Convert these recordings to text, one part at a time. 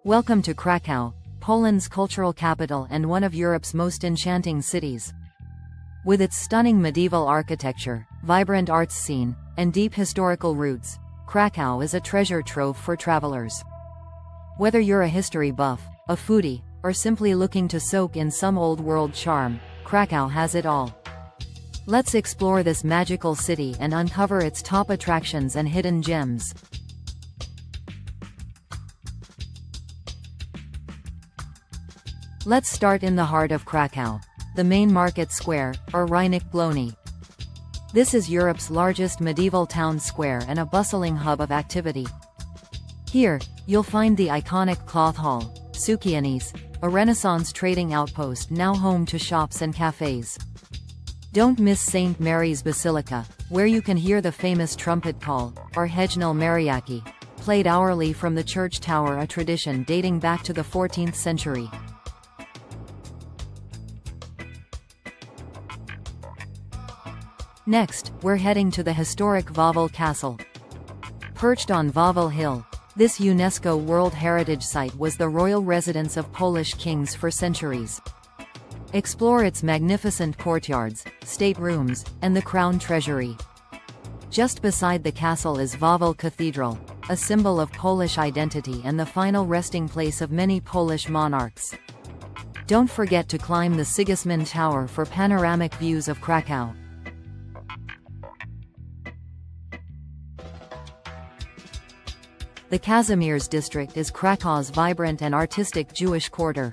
Welcome to Krakow, Poland's cultural capital and one of Europe's most enchanting cities. With its stunning medieval architecture, vibrant arts scene, and deep historical roots, Krakow is a treasure trove for travelers. Whether you're a history buff, a foodie, or simply looking to soak in some old-world charm, Krakow has it all. Let's explore this magical city and uncover its top attractions and hidden gems. Let's start in the heart of Krakow, the main market square, or Rynek Główny. This is Europe's largest medieval town square and a bustling hub of activity. Here, you'll find the iconic Cloth Hall, Sukiennice, a Renaissance trading outpost now home to shops and cafes. Don't miss St. Mary's Basilica, where you can hear the famous trumpet call, or Hejnal Mariaki, played hourly from the church tower, a tradition dating back to the 14th century. Next, we're heading to the historic Wawel Castle. Perched on Wawel Hill, this UNESCO World Heritage Site was the royal residence of Polish kings for centuries. Explore its magnificent courtyards, state rooms, and the crown treasury. Just beside the castle is Wawel Cathedral, a symbol of Polish identity and the final resting place of many Polish monarchs. Don't forget to climb the Sigismund Tower for panoramic views of Krakow. The Kazimierz district is Krakow's vibrant and artistic Jewish quarter.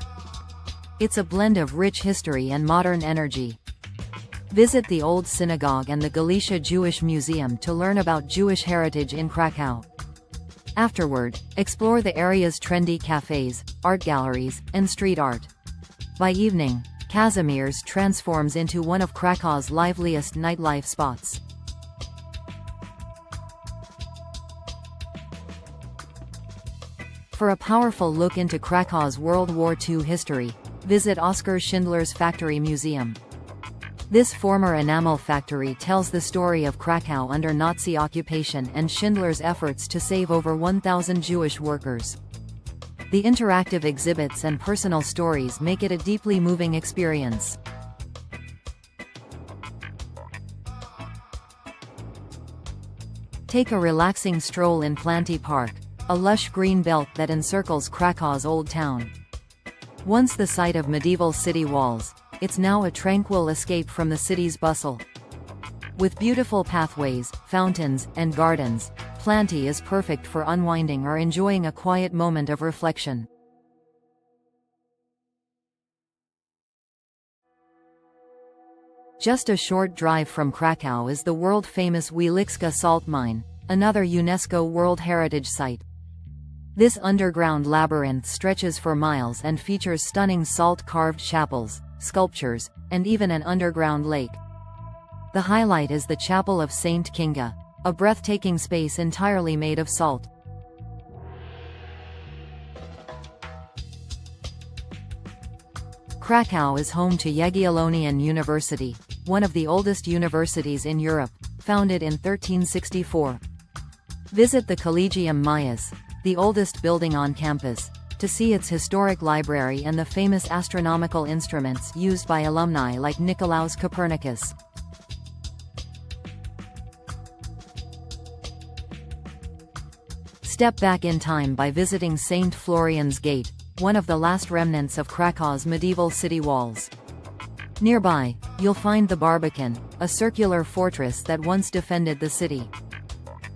It's a blend of rich history and modern energy. Visit the Old Synagogue and the Galicia Jewish Museum to learn about Jewish heritage in Krakow. Afterward, explore the area's trendy cafes, art galleries, and street art. By evening, Kazimierz transforms into one of Krakow's liveliest nightlife spots. For a powerful look into Krakow's World War II history, visit Oskar Schindler's Factory Museum. This former enamel factory tells the story of Krakow under Nazi occupation and Schindler's efforts to save over 1,000 Jewish workers. The interactive exhibits and personal stories make it a deeply moving experience. Take a relaxing stroll in Planty Park, a lush green belt that encircles Krakow's old town. Once the site of medieval city walls, it's now a tranquil escape from the city's bustle. With beautiful pathways, fountains, and gardens, Planty is perfect for unwinding or enjoying a quiet moment of reflection. Just a short drive from Krakow is the world-famous Wieliczka salt mine, another UNESCO World Heritage Site. This underground labyrinth stretches for miles and features stunning salt-carved chapels, sculptures, and even an underground lake. The highlight is the Chapel of Saint Kinga, a breathtaking space entirely made of salt. Krakow is home to Jagiellonian University, one of the oldest universities in Europe, founded in 1364. Visit the Collegium Maius, the oldest building on campus, to see its historic library and the famous astronomical instruments used by alumni like Nicolaus Copernicus. Step back in time by visiting St. Florian's Gate, one of the last remnants of Krakow's medieval city walls. Nearby, you'll find the Barbican, a circular fortress that once defended the city.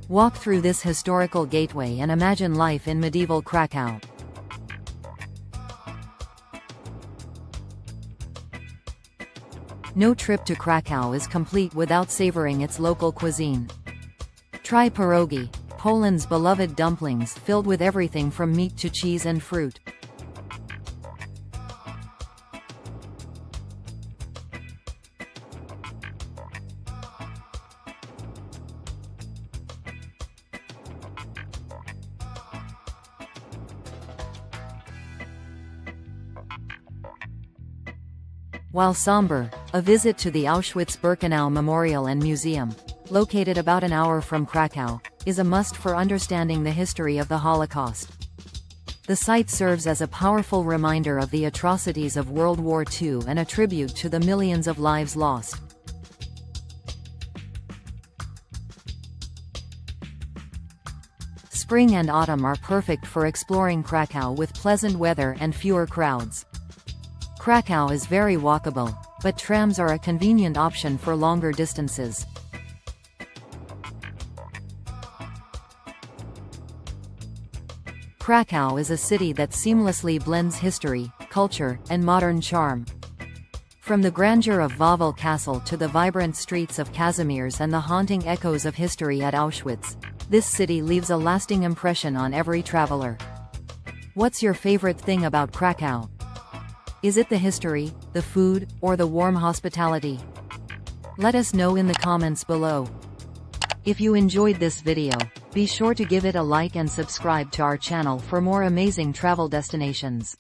Walk through this historical gateway and imagine life in medieval Krakow. No trip to Krakow is complete without savoring its local cuisine. Try pierogi, Poland's beloved dumplings filled with everything from meat to cheese and fruit. While somber, a visit to the Auschwitz-Birkenau Memorial and Museum, located about an hour from Krakow, is a must for understanding the history of the Holocaust. The site serves as a powerful reminder of the atrocities of World War II and a tribute to the millions of lives lost. Spring and autumn are perfect for exploring Krakow with pleasant weather and fewer crowds. Krakow is very walkable, but trams are a convenient option for longer distances. Krakow is a city that seamlessly blends history, culture, and modern charm. From the grandeur of Wawel Castle to the vibrant streets of Kazimierz and the haunting echoes of history at Auschwitz, this city leaves a lasting impression on every traveler. What's your favorite thing about Krakow? Is it the history, the food, or the warm hospitality? Let us know in the comments below. If you enjoyed this video, be sure to give it a like and subscribe to our channel for more amazing travel destinations.